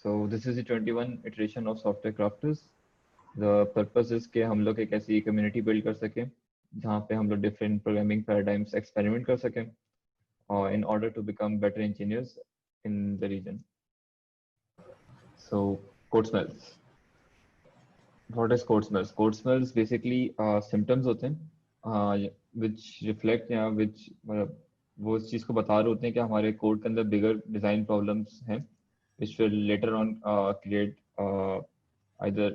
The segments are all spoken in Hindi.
So this is the 21 iteration of Software Crafters. The purpose is कि हम लोग एक ऐसी community build कर सकें जहाँ पे हम लोग different programming paradigms experiment कर सकें और in order to become better engineers in the region. So code smells. What is code smells? Code smells basically symptoms होते हैं which reflect या which वो इस चीज़ को बता रहे होते हैं कि हमारे कोड के अंदर bigger design problems हैं which will later on create either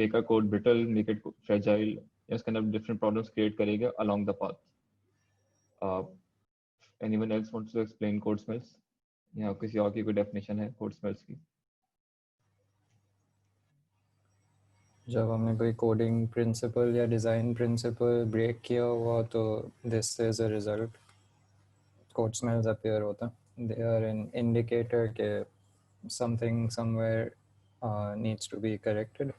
make a code brittle, make it fragile, या उसके अंदर different problems create करेगा along the path. Anyone else wants to explain code smells? या किसी और की कोई definition है code smells की? जब हमने कोई कोडिंग प्रिंसिपल या डिज़ाइन प्रिंसिपल ब्रेक किया हुआ तो this is a result code smells appear होता दे आर एन इंडिकेटर के something somewhere needs to be corrected.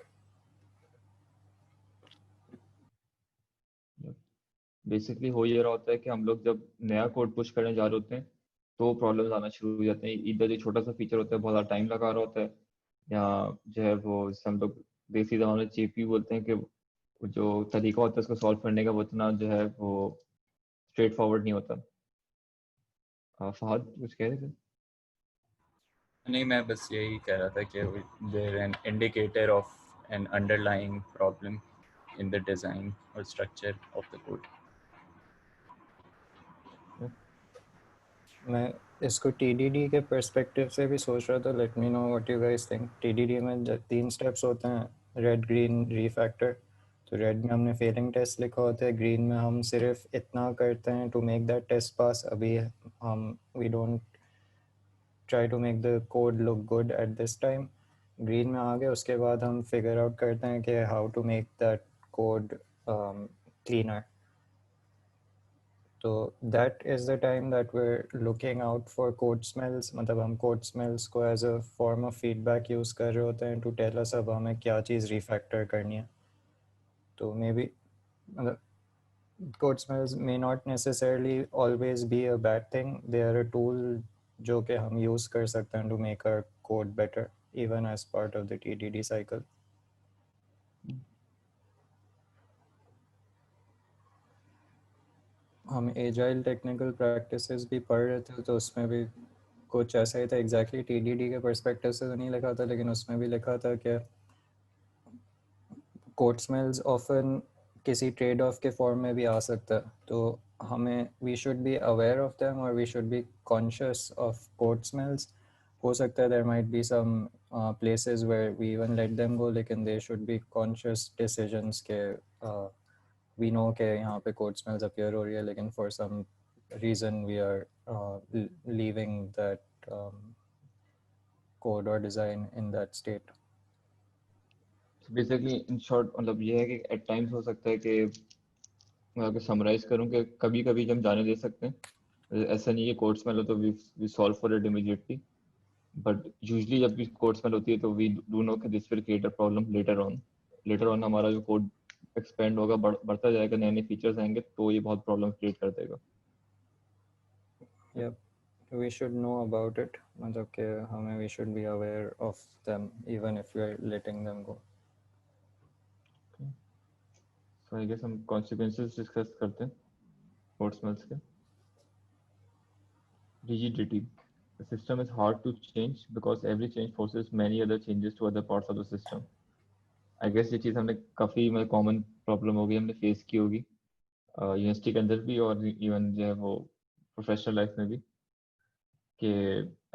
Basically हो ये रहा होता है कि हम लोग जब नया कोड पुश करने जा रहे होते हैं तो प्रॉब्लम्स आना शुरू हो जाते हैं. इधर जो छोटा सा फीचर होता है बहुत ज़्यादा टाइम लगा रहा होता है या जो है वो हम लोग देसी ज़माने में चीपी बोलते हैं कि जो तरीका होता है उसको सॉल्व करने का वो इतना जो है वो स्ट्रेट फॉरवर्ड नहीं होता. फहद कुछ कह रहे थे? नहीं, मैं बस यही कह रहा था कि there an indicator of an underlying problem in the design और स्ट्रक्चर ऑफ द कोड. मैं इसको TDD के पर्सपेक्टिव से भी सोच रहा था. Let me know what you guys think. TDD में 3 स्टेप्स होते हैं, रेड ग्रीन रीफैक्टर. तो रेड में हमने फेलिंग टेस्ट लिखा होता है, ग्रीन में हम सिर्फ इतना करते हैं to make that test pass. अभी हम we don't try to make the code look good at this time. Green में आ गए, उसके बाद हम फिगर आउट करते हैं कि how to make that code cleaner. तो that is the time that we're looking out for code smells. मतलब हम code smells को as a form of feedback use कर रहे होते हैं टू टेल अस अब हमें क्या चीज़ रिफैक्टर करनी है. तो मे बी मतलब code smells may not necessarily always be a bad thing. They are a tool जो कि हम यूज़ कर सकते हैं to make our code better even as part of the TDD cycle. हम एजाइल टेक्निकल प्रैक्टिसेस भी पढ़ रहे थे तो उसमें भी कुछ ऐसा ही था. एग्जैक्टली TDD के पर्सपेक्टिव से तो नहीं लिखा था, लेकिन उसमें भी लिखा था कि कोड स्मेल्स ऑफन किसी ट्रेड ऑफ के फॉर्म में भी आ सकता है. तो हमें we should be aware of them और we should be conscious of code smells. हो सकता है there might be some places where we even let them go, लेकिन they should be conscious decisions के वी नो के यहाँ पे कोड स्मेल्स अपीयर हो रही है, लेकिन for some reason we are leaving that code और design in that state. Basically in short मतलब ये है कि एट टाइम्स हो सकता है कि मैं अगर समराइज करूं कि कभी कभी हम जाने दे सकते हैं. ऐसा नहीं है कोड स्मेल हो तो we solve for it immediately, but usually जब भी कोड स्मेल होती है तो वी डू नो कि this will create a problem later on. Later on हमारा जो कोड एक्सपेंड होगा बढ़ता जाएगा, नए नए फीचर्स आएंगे तो ये बहुत प्रॉब्लम क्रिएट कर देगा. Yep, we should know about it. मतलब कि हमें we should be aware of them even if we are letting them go. So I guess हम consequences डिस्कस करते हैं कोड स्मेल्स के. Rigidity. The system is hard to change because every change forces many other changes to other parts of the system. I guess ये चीज़ हमने काफ़ी मतलब कॉमन प्रॉब्लम होगी, हमने फेस की होगी यूनिवर्सिटी के अंदर भी और इवन जो है वो प्रोफेशनल लाइफ में भी, कि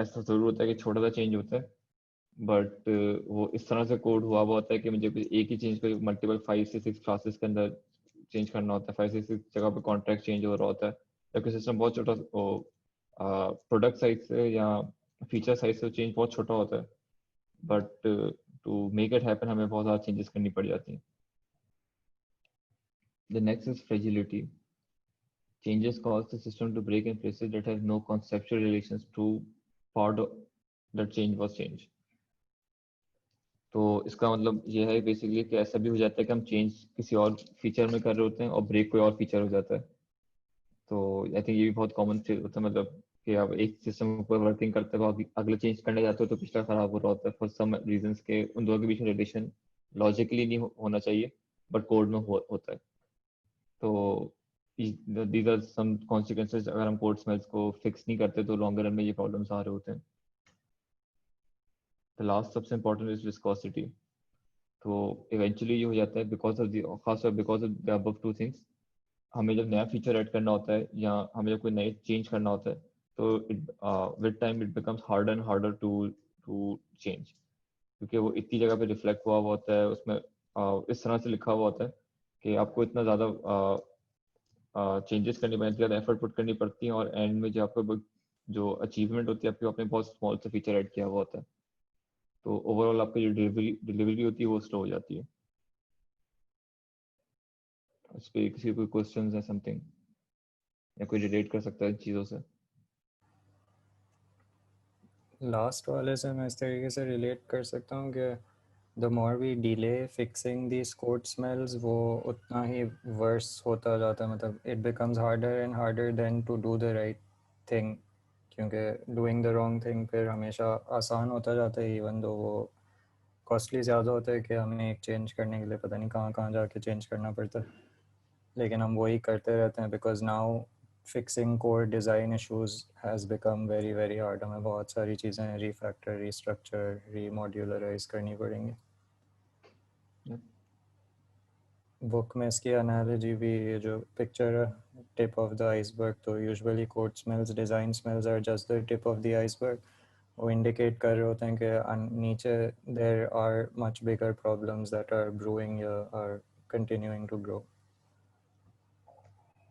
ऐसा ज़रूर होता है कि छोटा सा चेंज होता है बट वो इस तरह से कोड हुआ हुआ होता है कि मुझे एक ही चेंज को मल्टीपल 5 से 6 क्लासेस के अंदर चेंज करना होता है. 5 से 6 जगह पे कॉन्ट्रैक्ट चेंज हो रहा होता है, जबकि सिस्टम बहुत छोटा प्रोडक्ट साइज से या फीचर साइज से चेंज बहुत छोटा होता है, but to make it happen हमें बहुत ज़्यादा चेंजेस करनी पड़ जाती हैं. The next is fragility. Changes cause the system to break in places that have no conceptual relations to part of that change was change. तो इसका मतलब ये है बेसिकली कि ऐसा भी हो जाता है कि हम चेंज किसी और फीचर में कर रहे होते हैं और ब्रेक कोई और फीचर हो जाता है. तो आई थिंक ये भी बहुत कॉमन होता है. मतलब कि आप एक सिस्टम ऊपर वर्किंग करते हो अगले चेंज करने जाते हो तो पिछला खराब हो रहा होता है फॉर सम रीजंस के उन दोनों के बीच में रिलेशन लॉजिकली नहीं होना चाहिए बट कोड में होता है। तो these are some consequences अगर हम कोड स्मेल्स को फिक्स नहीं करते तो लॉन्गर रन में ये प्रॉब्लम्स आ रहे होते हैं। द लास्ट सबसे इम्पोर्टेंट इज विस्कोसिटी। तो इवेंचुअली ये हो जाता है because of the above two things. हमें जब नया फीचर ऐड करना होता है या हमें जब कोई नए चेंज करना होता है तो with time it becomes harder and harder to change, क्योंकि वो इतनी जगह पे रिफ्लेक्ट हुआ होता है उसमें इस तरह से लिखा हुआ होता है कि आपको इतना ज़्यादा चेंजेस करनी पड़ती है, ज़्यादा एफर्ट पुट करनी पड़ती है और एंड में जो आपको जो अचीवमेंट होती है आपकी आपने बहुत स्मॉल सा फीचर ऐड किया हुआ होता है, तो ओवरऑल आपकी जो डिलीवरी होती है वो स्लो हो जाती है। उस पर किसी कोई क्वेश्चन है समथिंग या कोई रिलेट कर सकता है इन चीज़ों से? लास्ट वाले से मैं इस तरीके से रिलेट कर सकता हूँ कि the more we delay fixing these code smells वो उतना ही वर्स होता जाता है, मतलब it becomes harder and harder then to do the right thing, क्योंकि डूइंग द रॉन्ग थिंग फिर हमेशा आसान होता जाता है इवन दो वो कॉस्टली ज़्यादा होता है कि हमें एक चेंज करने के लिए पता नहीं कहाँ कहाँ जाके चेंज करना पड़ता है, लेकिन हम वही करते रहते हैं because now fixing core design issues has become very very hard. हमें बहुत सारी चीज़ें रीफैक्टर रीस्ट्रक्चर रीमॉड्यूलराइज करनी पड़ेंगी। बुक में इसकी एनालॉजी भी ये जो पिक्चर है टिप ऑफ द आइसबर्ग, तो usually code smells design smells are just the tip of the iceberg. वो इंडिकेट कर रहे होते हैं कि नीचे there are much bigger problems that are brewing या आर कंटिन्यूइंग टू ग्रो।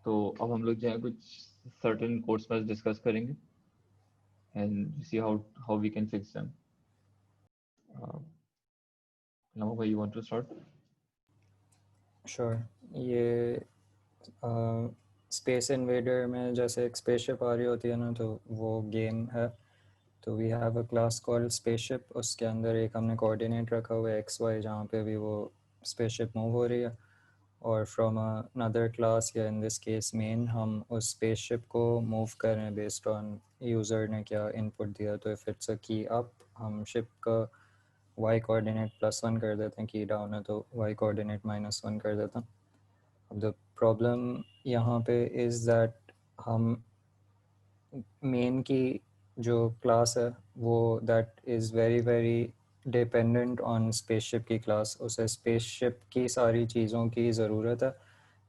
तो अब हम लोग जो है कुछ सर्टेन कोर्स में डिस्कस करेंगे and see how we can fix them. Now भाई, you want to start? Sure. ये स्पेस इन्वेडर में जैसे एक स्पेसशिप आ रही होती है ना, तो वो गेम है। तो we have a class called spaceship, उसके अंदर एक हमने कोऑर्डिनेट रखा हुआ है एक्स वाई जहाँ पे भी वो स्पेसशिप मूव हो रही है, और फ्रॉम अनदर क्लास या इन दिस केस मेन हम उस स्पेसशिप को मूव कर रहे हैं बेस्ड ऑन यूज़र ने क्या इनपुट दिया। तो इफ़ इट्स अ की अप हम शिप का वाई कोऑर्डिनेट +1 कर देते हैं, की डाउन है तो वाई कोऑर्डिनेट -1 कर देते हैं। अब द प्रॉब्लम यहाँ पे इज़ दैट हम मेन की जो क्लास है वो that is very very dependent on spaceship की क्लास। उसे स्पेसशिप की सारी चीज़ों की ज़रूरत है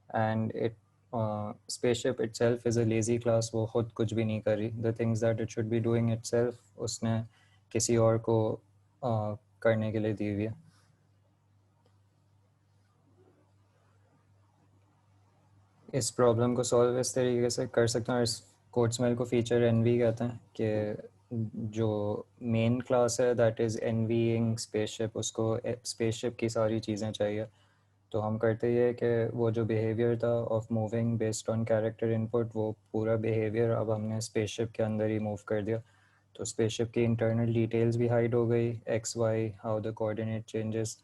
and it spaceship itself is a lazy class, वो खुद कुछ भी नहीं कर रही। the things that it should be doing itself उसने किसी और को करने के लिए दी हुई है। इस प्रॉब्लम को सॉल्व इस तरीके से कर सकते हैं, और इस कोड स्मेल को फीचर एनवी कहते हैं कि जो मेन क्लास है दैट इज़ एनवीइंग स्पेसशिप, उसको स्पेसशिप की सारी चीज़ें चाहिए। तो हम करते ये कि वो जो बिहेवियर था of moving based on character input, वो पूरा बिहेवियर अब हमने स्पेसशिप के अंदर ही मूव कर दिया। तो स्पेसशिप की इंटरनल डिटेल्स भी हाइड हो गई, x why how the coordinate changes,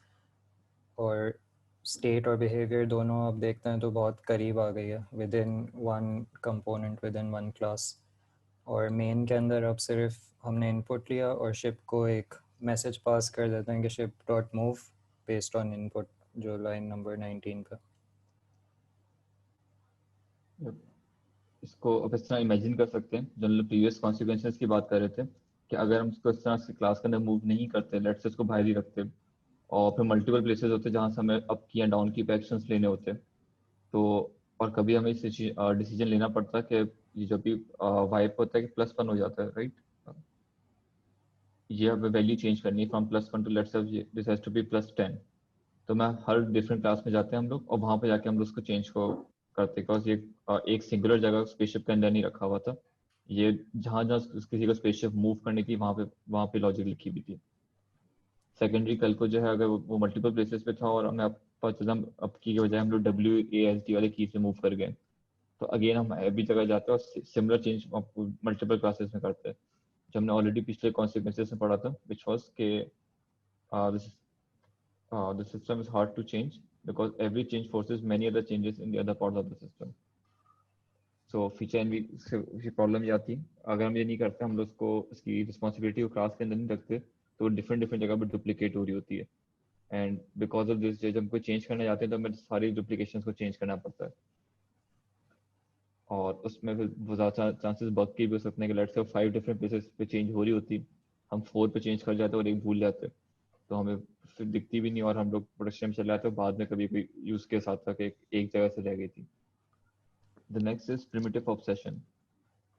और स्टेट और बिहेवियर दोनों अब देखते हैं तो बहुत करीब आ गई है with in one component with in one class. और मेन के अंदर अब सिर्फ हमने इनपुट लिया और शिप को एक मैसेज पास कर देते हैं कि ship dot move based on input, जो लाइन नंबर 19 पे। इसको अब इस तरह इमेजिन कर सकते हैं, जो हम लोग प्रीवियस कॉन्सिक्वेंसेस की बात कर रहे थे कि अगर हम इसको इस तरह से क्लास के अंदर मूव नहीं करते, लेट्स से इसको बाहर ही रखते और फिर मल्टीपल प्लेसेस होते जहाँ से हमें अप की या डाउन की एक्शंस लेने होते, तो और कभी हमें डिसीजन लेना पड़ता है कि ये जब भी वाइप होता है कि +1 हो जाता है, राइट? ये हमें वैल्यू चेंज करनी है from +1 to let's say this has to be +10। तो मैं हर डिफरेंट क्लास में जाते हैं हम लोग और वहाँ पे जाके हम लोग उसको चेंज को करते, बिकॉज ये एक सिंगुलर जगह स्पेसशिप के अंदर नहीं रखा हुआ था। ये जहाँ जहाँ किसी को स्पेसशिप मूव करनी थी वहाँ पे लॉजिक लिखी हुई थी। सेकेंडरी कल को जो है अगर वो मल्टीपल प्लेसेस पे था और हमें अप की के बजाय हम लोग WASD वाले की से मूव कर गए, तो अगेन हम अभी जगह जाते हैं और सिमिलर चेंज मल्टीपल क्लासेस में करते हैं, जो हमने ऑलरेडी पिछले कॉन्सिक्वेंसेस में पढ़ा था, विच वॉज के the system is hard to change because every change forces many other changes in the other parts of the system. So feature envy की प्रॉब्लम ये आती है, अगर हम ये नहीं करते, हम लोग उसको उसकी रिस्पॉन्सिबिलिटी को क्लास के अंदर नहीं रखते, तो डिफरेंट डिफरेंट जगह पर डुप्लीकेट हो रही होती है। एंड बिकॉज ऑफ दिस, जब कोई चेंज करना चाहते हैं तो हमें सारी डुप्लीकेशन को चेंज करना पड़ता है, और उसमें फिर बहुत ज़्यादा चांसेस बग के भी हो सकते हैं कि लेट्स से 5 डिफरेंट प्लेसेस पे चेंज हो रही होती, हम 4 पे चेंज कर जाते और एक भूल जाते, तो हमें फिर दिखती भी नहीं, और हम लोग प्रोडक्शन में चल रहे थे, बाद में कभी कोई यूज के साथ तक एक जगह से रह गई थी। The next is primitive obsession.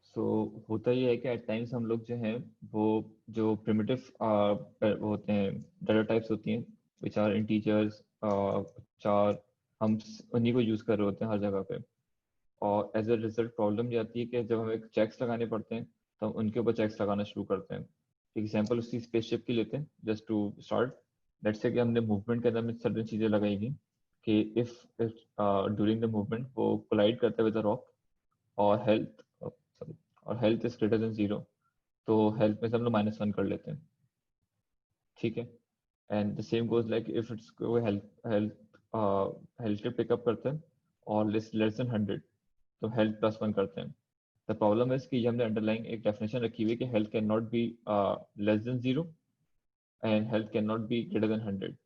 So होता ये है कि एट टाइम्स हम लोग जो हैं वो जो प्रिमिटिव होते हैं, डाटा टाइप्स होती हैं विच आर इंटीजर्स, चार, हम उन्हीं को यूज कर रहे होते हैं हर जगह पे, और एज अ रिजल्ट प्रॉब्लम ये आती है कि जब हमें चेक्स लगाने पड़ते हैं तो हम उनके ऊपर चेक्स लगाना शुरू करते हैं। एग्जाम्पल उसी स्पेसशिप की लेते हैं just to start. Let's say कि हमने मूवमेंट के अंदर में सर्टेन चीज़ें लगाई थी कि इफ ड्यूरिंग द मूवमेंट वो कोलाइड करता है विद अ रॉक, और हेल्थ सॉरी, और हेल्थ इज ग्रेटर देन 0, तो हेल्थ में से हम लोग -1 कर लेते हैं, ठीक है। And the same goes like if it's health health pickup करते हैं और लेस देन 100, तो हेल्थ +1 करते हैं। द प्रॉब्लम इज कि ये हमने अंडरलाइन एक डेफिनेशन रखी हुई है कि health can not be less than 0 and health can not be greater than 100।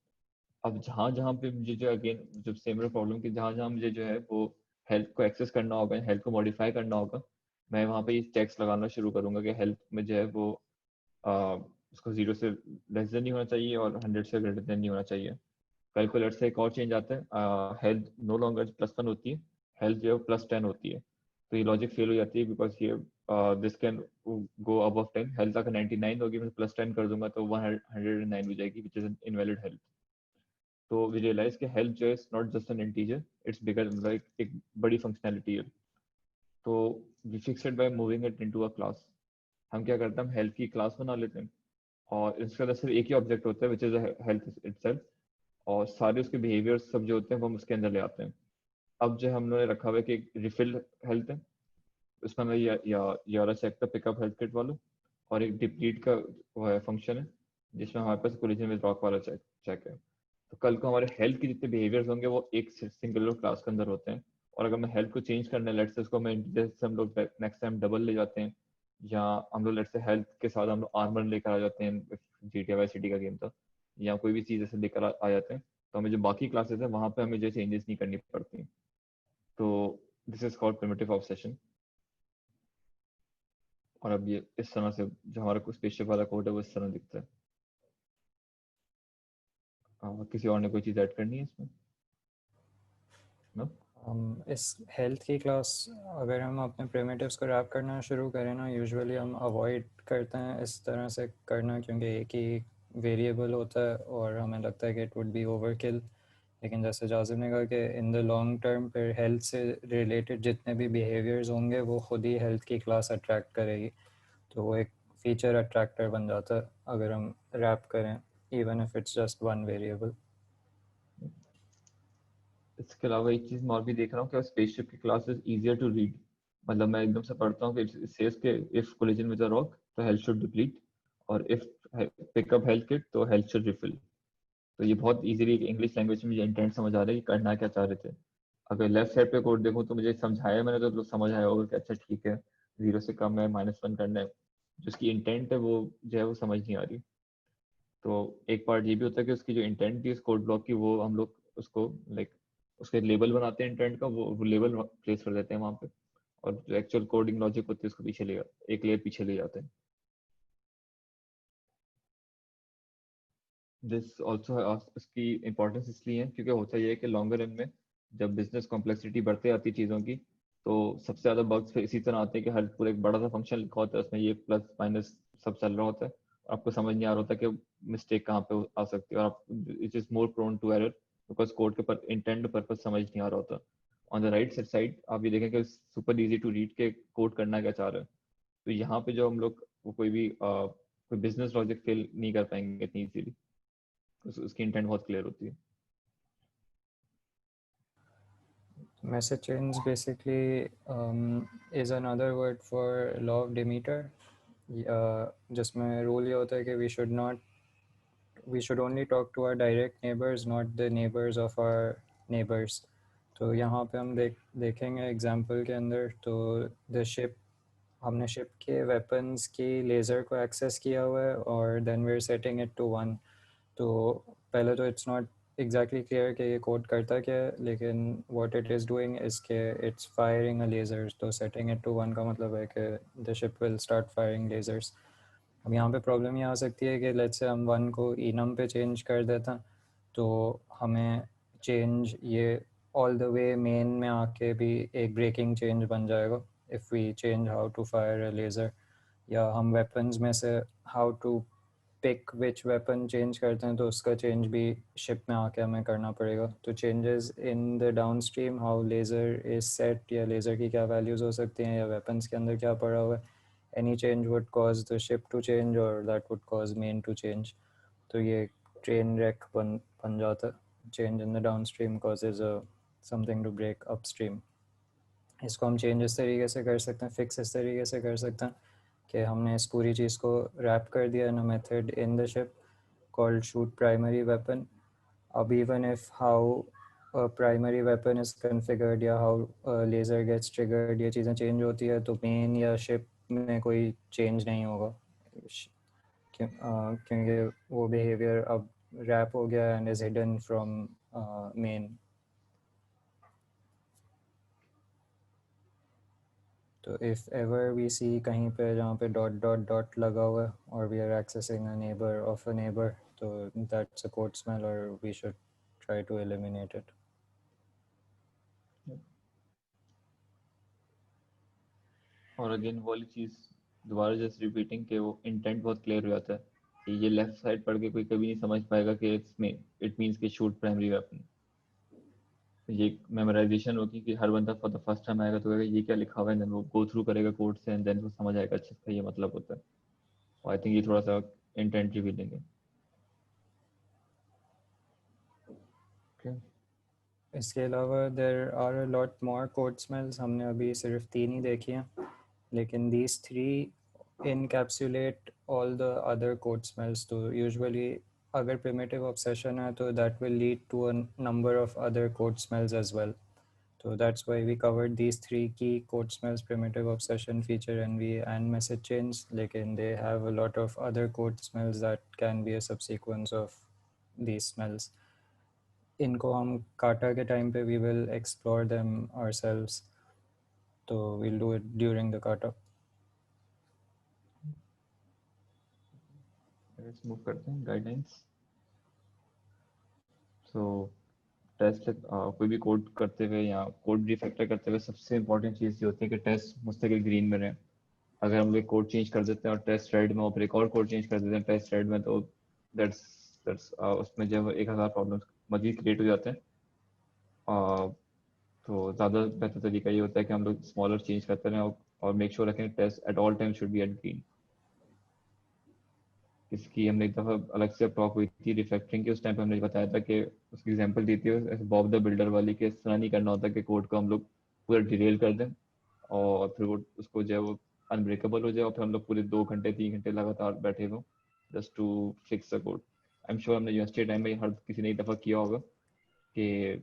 अब जहाँ जहाँ पे मुझे जो अगेन जब सेम प्रॉब्लम की जहाँ जहाँ मुझे जो है वो हेल्थ को एक्सेस करना होगा, हेल्थ को मॉडिफाई करना होगा, मैं वहाँ पे ये चेक्स लगाना शुरू करूंगा कि हेल्थ में जो है वो उसको 0 से लेस देन नहीं होना चाहिए और 100 से ग्रेटर देन नहीं होना चाहिए। कैलकुलेटर से एक और चेंज आता है, हेल्थ नो लॉन्गर +1 होती है, हेल्थ जो है +10 होती है, तो ये लॉजिक फेल हो जाती है बिकॉज ये this can go above 10, health अगर 99 होगी मैं +10 कर दूंगा तो 109 हो जाएगी विच इज इनवैलिड हेल्थ। तो वी रियलाइज कि हेल्थ जो है not just an integer, it's bigger, like एक बड़ी फंक्शनैलिटी है। तो we fix it by moving it into a class. हम क्या करते हैं, हम हेल्थ की क्लास बना लेते हैं और इसके अंदर सिर्फ एक ही ऑब्जेक्ट होता है विच इज हेल्थ इटसेल्फ, और सारे उसके बिहेवियर सब जो होते हैं वो हम उसके अंदर ले आते हैं। अब जो हमने रखा हुआ है कि रिफिल हेल्थ है, उसमें हमें ये वाला चेक था पिकअप हेल्थ किट वाला, और एक डिप्लीट का वो है फंक्शन है जिसमें हमारे पास कोलिजन विद रॉक वाला चेक है। तो कल को हमारे हेल्थ के जितने बिहेवियर्स होंगे वो एक सिंगल क्लास के अंदर होते हैं, और अगर मैं हेल्थ को चेंज करना है, लेट्स से उसको मैं जैसे हम लोग नेक्स्ट टाइम डबल ले जाते हैं, या हम लोग लेट्स से हेल्थ के साथ हम लोग आर्मर लेकर आ जाते हैं, GTA वाई सिटी का गेम था, या कोई भी चीज़ ऐसे लेकर आ जाते हैं, तो हमें जो बाकी क्लासेस है वहाँ पे हमें जो चेंजेस नहीं करनी पड़ती। तो this is called primitive obsession. और अब ये इस तरह से जो हमारा स्पेसशिप वाला कोड है वो इस तरह दिखता है। किसी और ने कोई चीज़ ऐड करनी है इसमें? नो? इस हेल्थ की क्लास अगर हम अपने प्रिमिटिव्स को रैप करना शुरू करें ना, यूजुअली हम अवॉइड करते हैं इस तरह से करना, क्योंकि एक ही वेरिएबल होता है और हमें लगता है कि इट वुड बी ओवरकिल। लेकिन जैसे जाजिम ने कहा कि इन द लॉन्ग टर्म फिर हेल्थ से रिलेटेड जितने भी बिहेवियर्स होंगे वो खुद ही हेल्थ की क्लास अट्रैक्ट करेगी, तो वो एक फीचर अट्रैक्टर बन जाता है अगर हम रैप करें, even if it's just one variable. इसके अलावा एक चीज़ मैं और भी देख रहा हूँ कि स्पेसशिप की class is easier to read. मतलब मैं एकदम से पढ़ता हूँ कि इट सेज के if collision with a rock तो हेल्थ शुड डिप्लीट, और इफ पिकअप हेल्थ किट तो हेल्थ शुड रिफिल। तो ये बहुत इजीली इंग्लिश लैंग्वेज में ये इंटेंट समझ आ रहा है कि करना क्या चाह रहे थे। अगर लेफ्ट साइड पे कोड देखूँ तो मुझे समझाया मैंने तो समझ आया होगा कि अच्छा ठीक है, 0 से कम है, -1 करना है, जिसकी इंटेंट है वो जो है वो समझ नहीं आ रही। तो एक पार्ट ये भी होता है कि उसकी जो इंटेंट थी इस कोड ब्लॉक की, वो हम लोग उसको लाइक उसके लेबल बनाते हैं इंटेंट का, वो लेबल प्लेस कर देते हैं वहाँ पे, और जो एक्चुअल कोडिंग लॉजिक होती है उसको पीछे ले एक लेयर पीछे ले जाते हैं। दिस ऑल्सो इसकी इंपॉर्टेंस इसलिए है क्योंकि होता यह है कि लॉन्गर रन में जब बिजनेस कॉम्प्लेक्सिटी बढ़ते जाती है चीज़ों की, तो सबसे ज़्यादा बग्स इसी तरह आते हैं कि हर पूरा एक बड़ा सा फंक्शन लिखा होता है, उसमें ये प्लस माइनस सब चल रहा होता है, आपको समझ नहीं आ रहा होता कि मिस्टेक कहाँ पे आ सकती है, और आप it is more prone to error because code के पर इंटेंट पर्पज समझ नहीं आ रहा होता। ऑन द राइट साइड आप ये देखें कि सुपर इजी टू रीड के कोड करना क्या चाह रहे हैं, तो यहाँ पे जो हम लोग वो कोई भी कोई बिजनेस लॉजिक फेल नहीं कर पाएंगे इतनी इजीली, उसकी इंटेंट बहुत क्लियर होती है। Message chains basically is another word for law of Demeter, जिसमें रूल ये होता है कि we should only talk to our direct neighbors, not the neighbors of our neighbors. तो यहाँ पे हम देखेंगे एग्जांपल के अंदर, तो द शिप, हमने शिप के वेपन्स की लेज़र को एक्सेस किया हुआ है और then we are setting it to 1। तो पहले तो इट्स नॉट एग्जैक्टली क्लियर कि ये कोड करता क्या है, लेकिन what it is doing is के इट्स फायरिंग अ लेज़र्स। तो सेटिंग इट टू 1 का मतलब है कि the ship will start firing lasers. अब यहाँ पे प्रॉब्लम ये आ सकती है कि लेट्स से हम 1 को इनम पे चेंज कर देता, तो हमें चेंज ये ऑल द वे मेन में आके भी एक ब्रेकिंग चेंज बन जाएगा if we change how to fire a laser. या हम वेपन्स में से how to pick which weapon change करते हैं, तो उसका चेंज भी शिप में आके हमें करना पड़ेगा। तो changes in the down stream, how laser is set, या लेज़र की क्या वैल्यूज़ हो सकती हैं, या वेपन्स के अंदर क्या पड़ा हुआ है, any change would cause the ship to change or that would cause main to change. तो ये train wreck बन जाता है। Change in the downstream causes something to break upstream. इसको हम चेंज इस तरीके से कर सकते हैं, फिक्स इस तरीके से कर सकते हैं कि हमने इस पूरी चीज़ को रैप कर दिया in a method in the ship called shoot primary weapon. अब even if how primary weapon is configured या हाउ लेज़र गेट्स ट्रिगर्ड, ये चीज़ें चेंज होती है, तो मेन या शिप में कोई चेंज नहीं होगा क्योंकि वो बिहेवियर अब रैप हो गया and is hidden from main. तो इफ़ एवर वी सी कहीं पे जहाँ पे डॉट डॉट डॉट लगा हुआ है और we are accessing a neighbour of a neighbour, तो दैट्स अ कोड स्मेल और we should try to eliminate it. और अगेन वो वाली चीज़ दोबारा जस्ट रिपीटिंग कि वो इंटेंट बहुत क्लियर हो जाता है कि ये लेफ्ट साइड पढ़ के कोई कभी नहीं समझ पाएगा कि इट मीन्स कि शूट प्राइमरी वेपन। ये मेमोराइजेशन होगी कि हर बंदा फॉर द फर्स्ट टाइम आएगा तो कहेगा ये क्या लिखा हुआ है, देन वो गो थ्रू करेगा कोड से एंड देन वो समझ आएगा अच्छा इसका ये मतलब होता है। और आई थिंक ये थोड़ा सा इंटेंट रिवीलिंग है। okay. इसके अलावा there are a lot more code smells, हमने अभी सिर्फ 3 ही देखी हैं, लेकिन these 3 encapsulate all the other code smells. तो usually अगर primitive obsession है तो that will lead to a number of other code smells as well. So that's why we covered these 3 key code smells: primitive obsession, feature envy and message chains. लेकिन they have a lot of other code smells that can be a subsequence of these smells. इनको हम काटा के टाइम पे we will explore them ourselves, तो we'll do it during the kata. Let's move करते हैं गाइडलाइंस। सो टेस्ट कोई भी कोड करते हुए या कोड रिफैक्टर करते हुए सबसे इंपॉर्टेंट चीज़ ये होती है कि टेस्ट मुस्तकिल ग्रीन में रहे। अगर हम लोग कोड चेंज कर देते हैं और टेस्ट रेड में और फिर एक और कोड चेंज कर देते हैं टेस्ट रेड में, तो दैट्स दैट्स उसमें जो 1000 प्रॉब्लम्स मजीद क्रिएट हो जाते हैं। तो ज़्यादा बेहतर तरीका ये होता है कि हम लोग स्मॉलर चेंज करते रहें और मेक श्योर रखें test at all time should be at green. इसकी हमने एक दफ़ा अलग से टॉक हुई थी रिफैक्टरिंग की, उस टाइम पे हमने बताया था कि उसकी एग्जांपल दी थी बॉब द बिल्डर वाली, कि इस तरह नहीं करना होता कि कोड को हम लोग पूरा डिरेल कर दें और फिर वो उसको जो है वो अनब्रेकेबल हो जाए और फिर हम लोग पूरे 2 घंटे 3 घंटे लगातार बैठे हो just to fix the code. I am sure हमने यूनिवर्सिटी टाइम में हर किसी ने एक दफ़ा किया होगा कि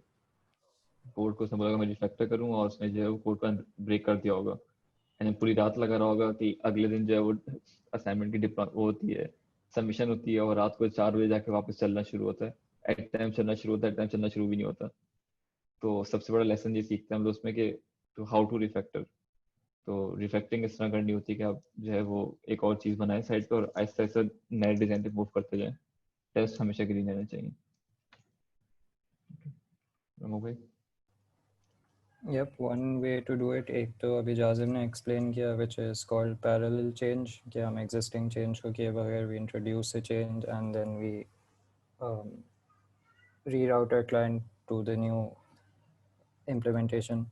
कोड को समझ मैं रिफैक्टर करूँ और उसने जो है वो कोड को ब्रेक कर दिया होगा एंड पूरी रात लगा रहा होगा कि अगले दिन जो है वो असाइनमेंट की वो होती है, सबमिशन होती है और रात को 4 बजे जाके वापस चलना शुरू होता है। एट टाइम चलना शुरू होता है, एट टाइम चलना शुरू भी नहीं होता। तो सबसे बड़ा लेसन ये सीखते हैं हम लोग उसमें कि तो हाउ टू रिफैक्टर। तो रिफैक्टिंग इस तरह करनी होती है कि आप जो है वो एक और चीज़ बनाए साइड पे और आहिस्ता आहिस्ता नए डिज़ाइन पे मूव करते जाएं। टेस्ट हमेशा ग्रीन रहना चाहिए। भाई Yep, one way to do it, एक तो अभी जाजिम ने explain किया, which is called parallel change, कि हम existing change को किए बगैर we introduce a change and then we um, reroute our client to the new implementation.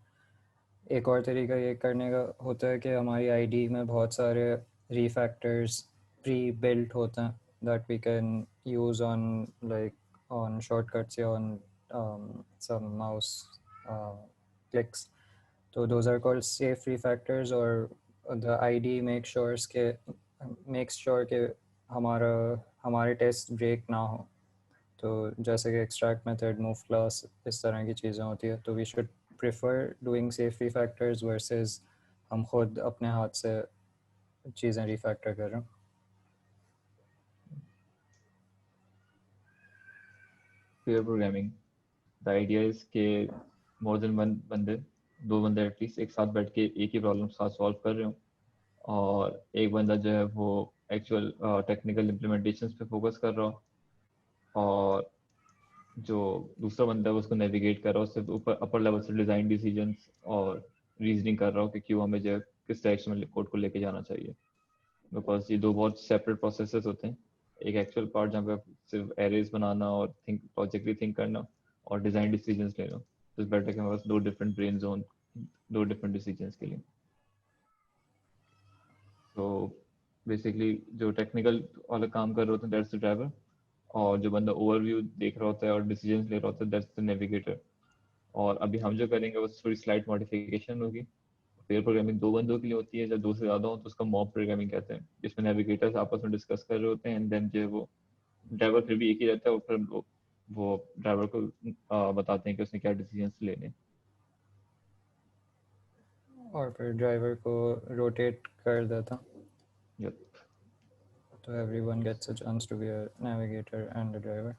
एक और तरीका ये करने का होता है कि हमारी आईडी में बहुत सारे refactors pre-built होते हैं that we can use on like on shortcuts या on some mouse clicks. So those are called safe refactors, or the ID makes sure कि हमारे टेस्ट ब्रेक ना हो। तो जैसे कि एक्सट्रैक्ट मेथड, मूव क्लास, इस तरह की चीज़ें होती है, तो we should prefer doing safe refactors versus हम खुद अपने हाथ से चीज़ें रिफैक्टर कर रहे हैं. Pair programming, the idea is के मोर देन वन बंदे, दो बंदे एटलीस्ट एक साथ बैठ के एक ही प्रॉब्लम साथ सॉल्व कर रहे हो, और एक बंदा जो है वो एक्चुअल टेक्निकल इम्प्लीमेंटेशंस पे फोकस कर रहा हो, और जो दूसरा बंदा है वो उसको नेविगेट कर रहा हो, सिर्फ ऊपर अपर लेवल से डिजाइन डिसीजंस और रीजनिंग कर रहा हो कि क्यों हमें जो है किस डायरेक्शन में कोड को लेके जाना चाहिए. बिकॉज ये दो बहुत सेपरेट प्रोसेसेस होते हैं. एक एक्चुअल पार्ट जहाँ पे आप सिर्फ एरेज बनाना और थिंक लॉजिकली थिंक करना, और डिजाइन डिसीजंस लेना. तो इट्स बेटर कि हमारे पास दो डिफरेंट ब्रेन जोन, दो डिफरेंट डिसीजंस के लिए. तो बेसिकली जो टेक्निकल वाला काम कर रहे होते हैं दैट्स द ड्राइवर, और जो बंदा ओवरव्यू देख रहा होता है और डिसीजंस ले रहा होता है दैट्स द नेविगेटर. और अभी हम जो करेंगे वो थोड़ी स्लाइट मॉडिफिकेशन होगी. पेयर प्रोग्रामिंग दो बंदों के लिए होती है, जब दो से ज्यादा हो तो उसका मॉब प्रोग्रामिंग कहते हैं, जिसमें नेविगेटर्स आपस में डिस्कस कर रहे होते हैं, एंड देन जो है वो ड्राइवर फिर भी एक ही रहता है, और फिर हम लोग वो ड्राइवर को बताते हैं कि उसने क्या डिसीजंस लेने. और फिर ड्राइवर को रोटेट कर देता, Yep. तो everyone gets a chance to be a navigator and a driver.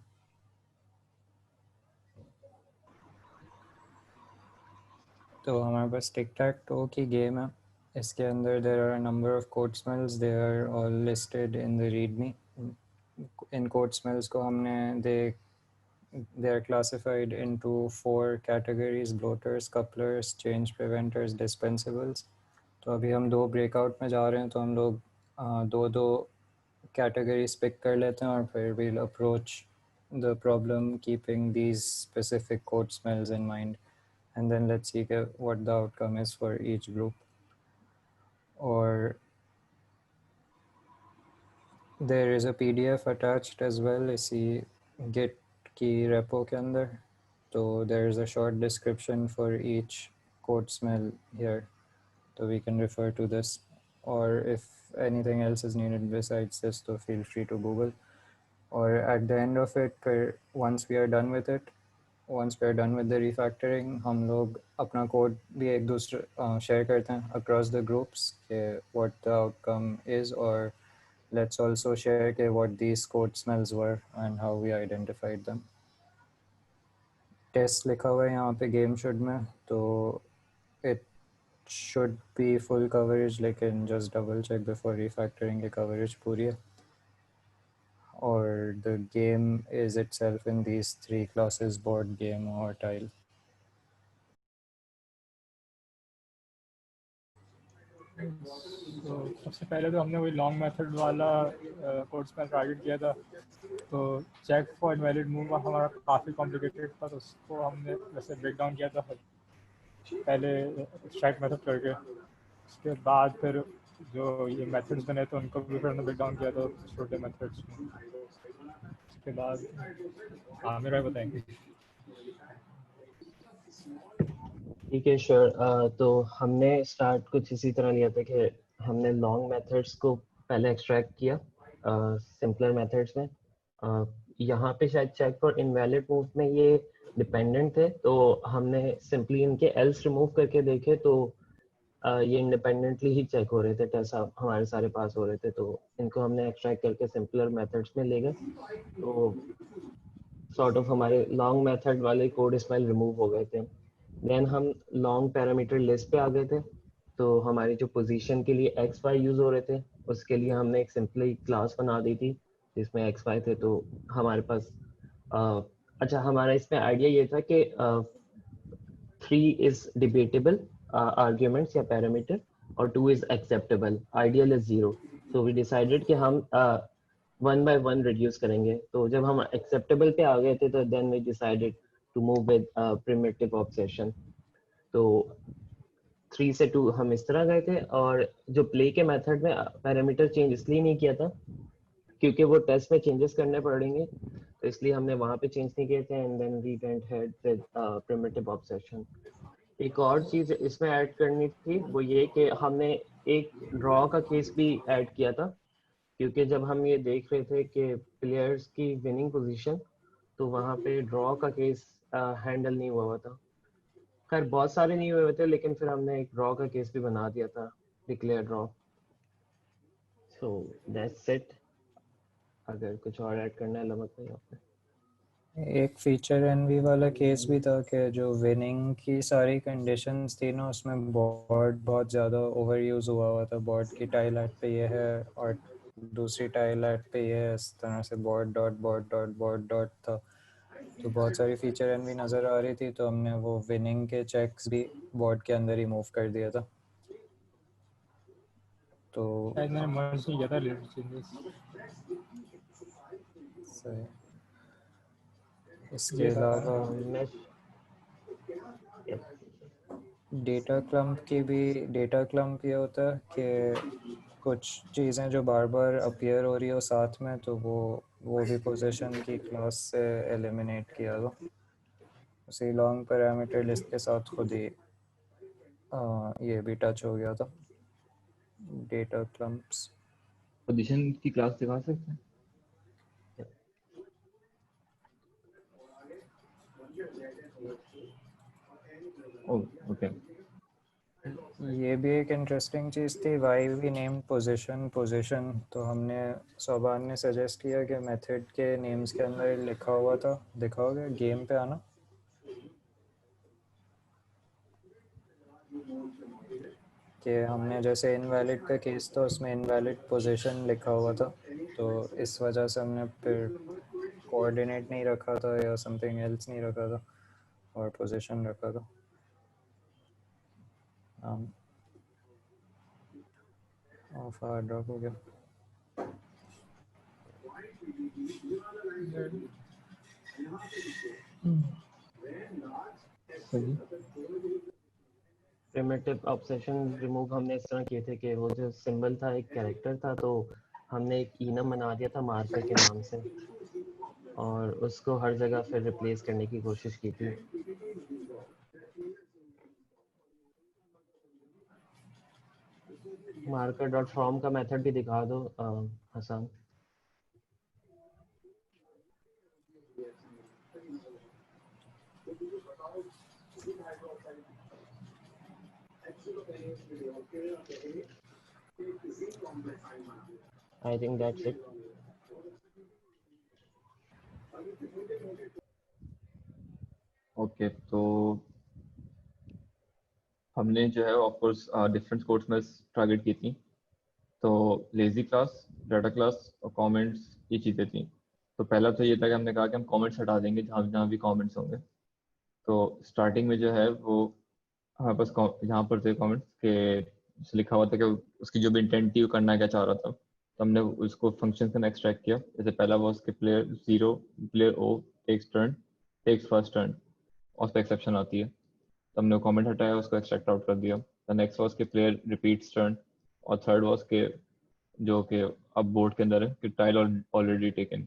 तो हमारे पास टिक टैक टो की गेम है. इसके अंदर there are a number of code smells. They are all listed in the readme. In code smells को हमने they are classified into 4 categories: bloaters, couplers, change preventers, dispensables. तो अभी हम 2 breakout में जा रहे हैं, तो हम लोग दो categories pick कर लेते हैं, और फिर we'll approach the problem keeping these specific code smells in mind, and then let's see what the outcome is for each group. Or there is a PDF attached as well इसी git की repo के अंदर, तो there is a short description for each code smell here, so we can refer to this, or if anything else is needed besides this, so feel free to Google. Or at the end of it, once we are done with it, once we are done with the refactoring, हम लोग अपना कोड भी एक दूसरे शेयर करते हैं across the groups के what the outcome is, or let's also share के what these code smells were and how we identified them. Test लिखा हुआ है यहाँ पे game should में, तो it should be full coverage, लेकिन just double check before refactoring के coverage पूरी है. Or the game is itself in these 3 classes: board, game or tile. तो सबसे पहले तो हमने वही लॉन्ग मेथड वाला कोड स्मेल टारगेट किया था. तो चेक फॉर इनवैलिड मूव हमारा काफ़ी कॉम्प्लिकेटेड था, तो उसको हमने वैसे ब्रेक डाउन किया था पहले एक्सट्रैक्ट मेथड करके. उसके बाद फिर जो ये मेथड्स बने थे उनको भी फिर हमने ब्रेक डाउन किया था छोटे मेथड्स में. उसके बाद आमिर भाई बताएंगे. ठीक है, श्योर. तो हमने स्टार्ट कुछ इसी तरह लिया था कि हमने लॉन्ग मेथड्स को पहले एक्सट्रैक्ट किया सिंपलर मेथड्स में. यहाँ पे शायद चेक फॉर इनवैलिड मूव में ये डिपेंडेंट थे, तो हमने सिंपली इनके एल्स रिमूव करके देखे, तो ये इंडिपेंडेंटली ही चेक हो रहे थे, टेस्ट हमारे सारे पास हो रहे थे, तो इनको हमने एक्सट्रैक्ट करके सिंपलर मेथड्स में ले गए. तो सॉर्ट ऑफ हमारे लॉन्ग मेथड वाले कोड स्मेल रिमूव हो गए थे. देन हम लॉन्ग पैरामीटर लिस्ट पे आ गए थे. तो हमारी जो पोजीशन के लिए एक्स वाई यूज हो रहे थे, उसके लिए हमने एक सिंपली क्लास बना दी थी जिसमें एक्स वाई थे. तो हमारे पास अच्छा, हमारा इसमें आइडिया ये था कि 3 इज डिबेटेबल आर्ग्यूमेंट्स या पैरामीटर, और 2 is acceptable, ideal is 0. So we decided कि हम 1 by 1 रिड्यूस करेंगे. तो जब हम एक्सेप्टेबल पे आ गए थे, तो then we decided to move with primitive obsession. तो 3 से 2 हम इस तरह गए थे. और जो प्ले के मेथड में पैरामीटर चेंज इसलिए नहीं किया था क्योंकि वो टेस्ट में चेंजेस करने पड़ेंगे, तो इसलिए हमने वहाँ पे चेंज नहीं किए थे. And then we went head with primitive obsession. एक और चीज इसमें ऐड करनी थी, वो ये कि हमने एक ड्रॉ का केस भी ऐड किया था, क्योंकि जब हम ये देख रहे थे कि प्लेयर्स की विनिंग पोजीशन, तो वहाँ पे ड्रॉ का केस हैंडल नहीं हुआ था। खैर बहुत सारे नहीं हुए थे, लेकिन फिर हमने एक ड्रॉ का केस भी बना दिया था, declare draw. So that's it. अगर कुछ और ऐड करना है लमक भाई आपने। एक फीचर एनवी वाला केस भी था कि जो विनिंग की सारी कंडीशंस थी ना, उसमें बोर्ड बहुत ज़्यादा ओवर यूज़ हुआ था। बोर्ड की टाइल एट पे ये है और दूसरी टाइल एट पे ये है, इस तरह से बोर्ड डॉट था। तो बहुत सारी फीचर एनवी नज़र आ रही थी, तो हमने वो विनिंग के चेक्स भी बोर्ड के अंदर ही मूव कर दिया था। तो शायद मैंने मर्ज नहीं किया था रिलेटेड चेंजेस। सही। इसके अलावा मैं डेटा क्लम्प ये होता है कि कुछ चीज़ें जो बार बार अपीयर हो रही हो साथ में, तो वो भी पोजीशन की क्लास से एलिमिनेट किया दो। उसी लॉन्ग पैरामीटर लिस्ट के साथ खुद ही ये भी टच हो गया था, डेटा क्लम्प्स। पोजीशन की क्लास दिखा सकते हैं? Oh okay. ये भी एक इंटरेस्टिंग चीज़ थी, वाई वी नेम पोजीशन। तो हमने सोबान ने सजेस्ट किया कि मेथड के नेम्स के अंदर लिखा हुआ था, दिखाओगे गेम पे आना, कि हमने जैसे इनवैलिड का केस था उसमें इनवैलिड पोजीशन लिखा हुआ था, तो इस वजह से हमने फिर कोऑर्डिनेट नहीं रखा था या समथिंग एल्स नहीं रखा था और पोजीशन रखा था। ऑफ ड्रॉप हो गया। सही। प्रिमिटिव ऑब्सेशन रिमूव हमने इस तरह किए थे कि वो जो सिंबल था एक कैरेक्टर था, तो हमने एक इनम बना दिया था मार्कर के नाम से, और उसको हर जगह फिर रिप्लेस करने की कोशिश की थी। मार्कर डॉट फ्रॉम का मेथड भी दिखा दो Hassan. I think that's it. Okay, तो हमने जो है ऑफ कोर्स डिफरेंट कोड्स में टारगेट की थी। तो लेजी क्लास, डाटा क्लास और कमेंट्स, ये चीज़ें थी। तो पहला तो ये था कि हमने कहा कि हम कमेंट्स हटा देंगे जहाँ जहाँ भी कमेंट्स होंगे। तो स्टार्टिंग में जो है वो हमारे पास यहाँ पर थे कमेंट्स के लिखा हुआ था कि उसकी जो भी इंटेंट थी वो करना क्या चाह रहा था। तो हमने उसको फंक्शन से एक्सट्रैक्ट किया। जैसे पहला वो उसके प्लेयर 0 प्लेयर ओ टेक्स फर्स्ट टर्न, और उस पर एक्सेप्शन आती है, तो हमने कमेंट हटाया, उसको एक्सट्रैक्ट आउट कर दिया। द नेक्स्ट वाज के प्लेयर रिपीट्स टर्न, और थर्ड वाज के जो कि अब बोर्ड के अंदर है कि टाइल ऑलरेडी टेकन।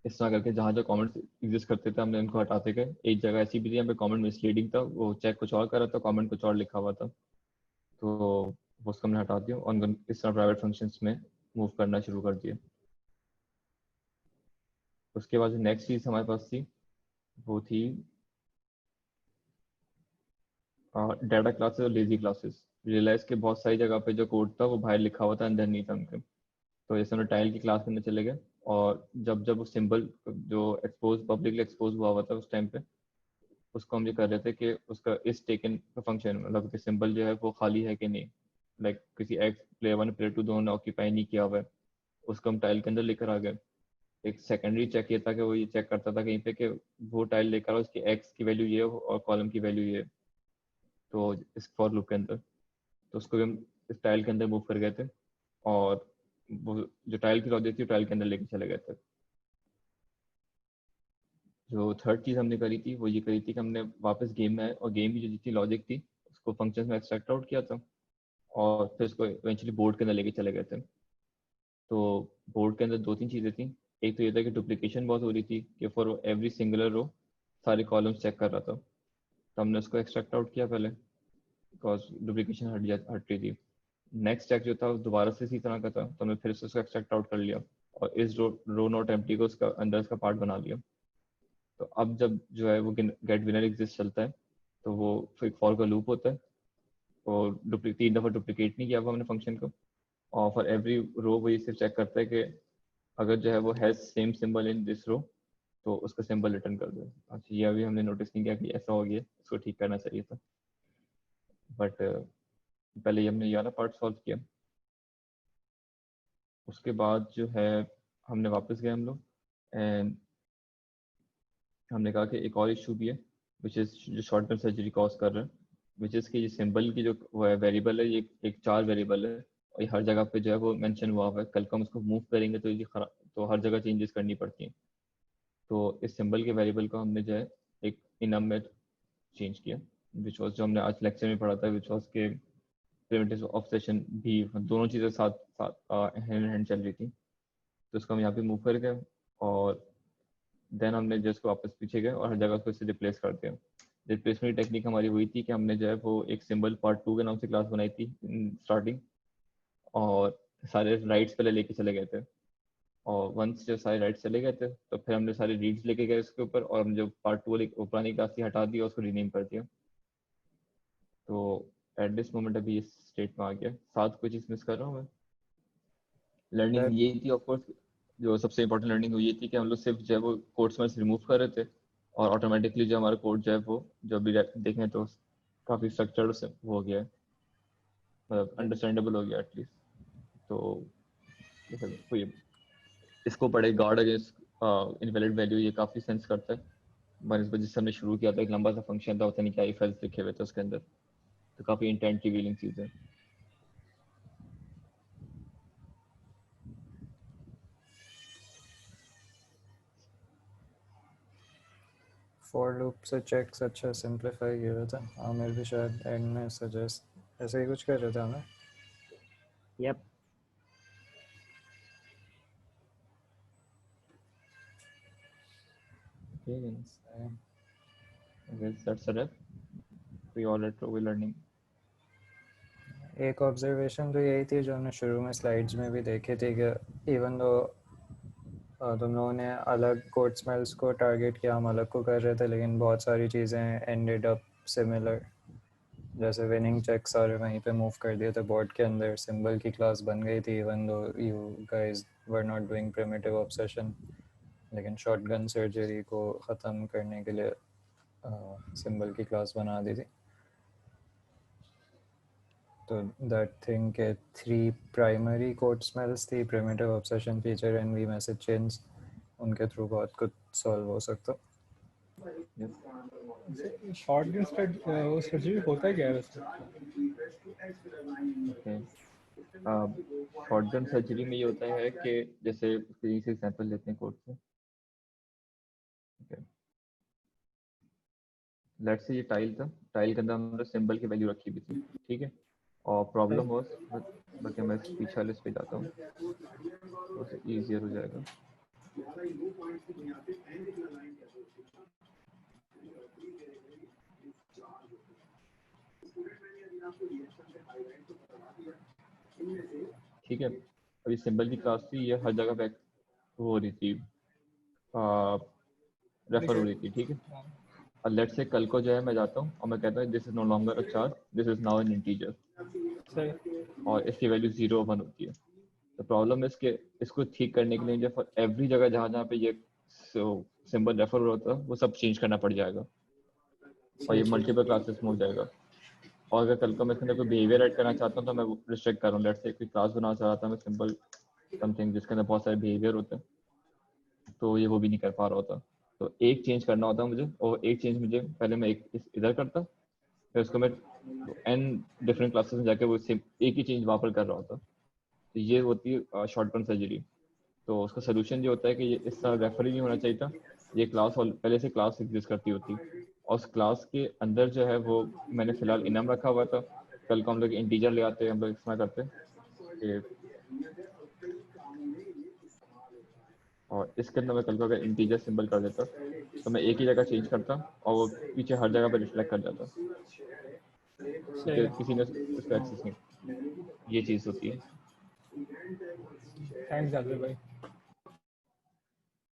इस तरह करके जहाँ जो कमेंट्स एग्जिस्ट करते थे हमने उनको हटाते गए। एक जगह ऐसी भी थी यहाँ पे कमेंट मिसलीडिंग था, वो चेक कुछ और कर रहा था, कमेंट कुछ और लिखा हुआ था, तो उसको हमने हटा दिया और इस तरह प्राइवेट फंक्शंस में मूव करना शुरू कर दिया। उसके बाद नेक्स्ट चीज़ हमारे पास थी वो थी डाटा क्लासेस और लेजी क्लासेस। रियलाइज के बहुत सारी जगह पे जो कोड था वो बाहर लिखा हुआ था, अंदर नहीं था उनके। तो जैसे हमने टाइल की क्लास में चले गए, और जब जब वो सिंबल जो पब्लिकली एक्सपोज हुआ हुआ था उस टाइम पे, उसको हम ये कर रहे थे कि उसका इस टेकन का फंक्शन, मतलब कि सिंबल जो है वो खाली है कि नहीं, लाइक किसी एक्स प्लेयर 1 प्लेयर 2 दोनों ने ऑक्यूपाई नहीं किया हुआ है, उसको हम टाइल के अंदर लेकर आ गए। एक सेकेंडरी चेक ये था कि वो ये चेक करता था कहीं पे कि वो टाइल लेकर आओ, उसकी एक्स की वैल्यू ये और कॉलम की वैल्यू ये, तो इस फॉर लूप के अंदर। तो उसको भी हम इस टाइल के अंदर मूव कर गए थे, और वो जो टाइल की लॉजिक थी टाइल के अंदर लेके चले गए थे। जो थर्ड चीज़ हमने करी थी वो ये करी थी कि हमने वापस गेम में आए और गेम की जो जितनी लॉजिक थी उसको फंक्शंस में एक्सट्रैक्ट आउट किया था, और फिर उसको इवेंचुअली बोर्ड के अंदर लेके चले गए थे। तो बोर्ड के अंदर दो तीन चीज़ें थी। एक तो ये था कि डुप्लीकेशन बहुत हो रही थी कि फॉर एवरी सिंगुलर रो सारे कॉलम्स चेक कर रहा था, तो हमने उसको एक्सट्रैक्ट आउट किया पहले, बिकॉज डुप्लीकेशन हट रही थी। नेक्स्ट चेक जो था वो दोबारा से इसी तरह का था, तो हमने फिर से उसको एक्सट्रैक्ट आउट कर लिया। और इस रो नॉट एम्प्टी को उसका अंदर उसका पार्ट बना लिया। तो अब जब जो है वो गेट विनर एग्जिस्ट चलता है तो वो फिर फॉर का लूप होता है और 3 दफ़ा डुप्लीकेट नहीं किया हुआ हमने फंक्शन को, और फॉर एवरी रो वो ये सिर्फ चेक करता है कि अगर जो है वो has same symbol in this row तो उसका सिंबल रिटर्न कर दो। अच्छा, ये अभी हमने नोटिस नहीं किया कि ऐसा हो गया, इसको ठीक करना चाहिए था, बट पहले ये हमने ये वाला पार्ट सॉल्व किया। उसके बाद जो है हमने वापस गए हम लोग एंड हमने कहा कि एक और इशू भी है विच इज़ जो शॉर्ट टर्म सर्जरी कॉज कर रहा है, विच इज़ कि ये सिंबल की जो वो है वेरिएबल है, ये एक 4 वेरिएबल है और ये हर जगह पे जो है वो मेंशन हुआ हुआ है। कल को हम उसको मूव करेंगे तो ये तो हर जगह चेंजेस करनी पड़ती हैं। तो इस सिंबल के वेरिएबल को हमने जो है एक इनम में चेंज किया, विच वॉज जो हमने आज लेक्चर में पढ़ा था, विच वॉज के प्रिमिटिव ऑब्सेशन भी दोनों चीज़ें साथ साथ हैंड हैंड चल रही थी। तो उसको हम यहाँ पे मूव कर गए और देन हमने जो इसको वापस पीछे गए और हर जगह उसको इससे रिप्लेस कर दिया। रिप्लेसमेंट टेक्निक हमारी वही थी कि हमने जो है वो एक सिंबल पार्ट 2 के नाम से क्लास बनाई थी स्टार्टिंग, और सारे राइट्स पहले लेके चले गए थे, और वंस जब सारे राइट्स चले गए थे तो फिर हमने सारे रीड्स लेके गए उसके ऊपर, और हम जो पार्ट 2 वाली पुरानी क्लास थी हटा दिया, उसको रीनेम कर दिया। तो एट दिस मोमेंट अभी इस स्टेट में आ गया। साथ कोई चीज़ मिस कर रहा हूँ मैं? लर्निंग ये थी ऑफकोर्स, जो सबसे इंपॉर्टेंट लर्निंग हुई थी कि हम लोग सिर्फ जो है वो कोड स्मेल्स रिमूव कर रहे थे और ऑटोमेटिकली जो हमारा कोड जो है वो जो अभी देखें तो काफ़ी स्ट्रक्चर्ड वो हो गया है, मतलब अंडरस्टैंडेबल हो गया एटलीस्ट। तो कोई इसको पढ़े गार्ड अगेंस्ट इनवैलिड वैल्यू, ये काफ़ी सेंस करता है। बनिस्बत जिससे हमने शुरू किया था एक लंबा सा फंक्शन था, पता नहीं क्या इफ एल्स लिखे हुए थे उसके अंदर, तो काफ़ी इंटेंट रिवीलिंग चीज़ है। फॉर लूप से चेक्स अच्छा सिंप्लीफाई किया हुआ था। आमिर भी शायद एंड में सजेस्ट ऐसे ही कुछ कर रहा था ना। Yep. Okay, I guess that's a wrap. We all at Rowe learning. एक ऑब्जर्वेशन तो यही थी जो हमने शुरू में स्लाइड्स में भी देखी थी कि इवन दो तुम लोगों ने अलग कोड स्मेल्स को टारगेट किया, हम अलग को कर रहे थे, लेकिन बहुत सारी चीज़ें एंडेड अप सिमिलर। जैसे विनिंग चेक सारे वहीं पे मूव कर दिए थे बोर्ड के अंदर, सिंबल की क्लास बन गई थी even though you guys were not doing primitive obsession, लेकिन शॉटगन सर्जरी को ख़त्म करने के लिए सिंबल की क्लास बना दी थी। तो दैट थिंग के 3 प्राइमरी कोड स्मेल्स थी, primitive obsession, feature envy message chain, उनके थ्रू बहुत कुछ सॉल्व हो सकता। शॉटगन वो सर्जरी होता है क्या है वैसे? शॉटगन सर्जरी में ये होता है कि जैसे से एग्जांपल लेते हैं कोड से, लेट्स से ये टाइल था, टाइल के अंदर हमने सिंबल की वैल्यू रखी हुई थी, ठीक है, और प्रॉब्लम हो बल्कि मैं पीछे वाले पे जाता हूँ तो ईजियर हो जाएगा। ठीक है, अभी सिंबल की क्लास थी, ये हर जगह बैक हो रही थी, रेफर हो रही थी, ठीक है। और लेट्स से कल को जो है मैं जाता हूँ और मैं कहता हूँ this is no longer a charge, this is now an integer, और इसकी वैल्यू 0 1 होती है। तो प्रॉब्लम है इसको ठीक करने के लिए जब एवरी जगह जहाँ जहाँ पे ये सिंबल रेफर हो रहा था वो सब चेंज करना पड़ जाएगा और ये मल्टीपल क्लासेस में हो जाएगा। और अगर कल को मैं इसके अंदर कोई बिहेवियर ऐड करना चाहता हूँ तो मैं रिस्ट्रिक्ट कर रहा हूँ। लेट्स से कोई क्लास बनाना चाह रहा था मैं सिंपल समथिंग जिसके अंदर बहुत सारे बिहेवियर होते हैं, तो ये वो भी नहीं कर पा रहा होता। तो एक चेंज करना होता मुझे, और एक चेंज मुझे पहले मैं एक इधर करता, फिर उसको मैं n डिफरेंट क्लासेस में जाके वो एक ही चेंज वहाँ पर कर रहा होता। तो ये होती है शॉर्ट टर्म सर्जरी। तो उसका सोल्यूशन ये होता है कि ये इस तरह रेफर ही नहीं होना चाहिए था, ये क्लास पहले से क्लास एग्जिस्ट करती होती, और उस क्लास के अंदर जो है वो मैंने फिलहाल इनाम रखा हुआ था। कल को हम लोग इंटीजर ले आते, हम लोग इस्तेमाल करते, और इसके अंदर मैं कल को अगर इंटीजर सिंबल कर देता तो मैं एक ही जगह चेंज करता और वो पीछे हर जगह पर रिफ्लेक्ट कर जाता, किसी ने उसको एक्सेस नहीं। ये चीज़ होती है। थैंक्स भाई।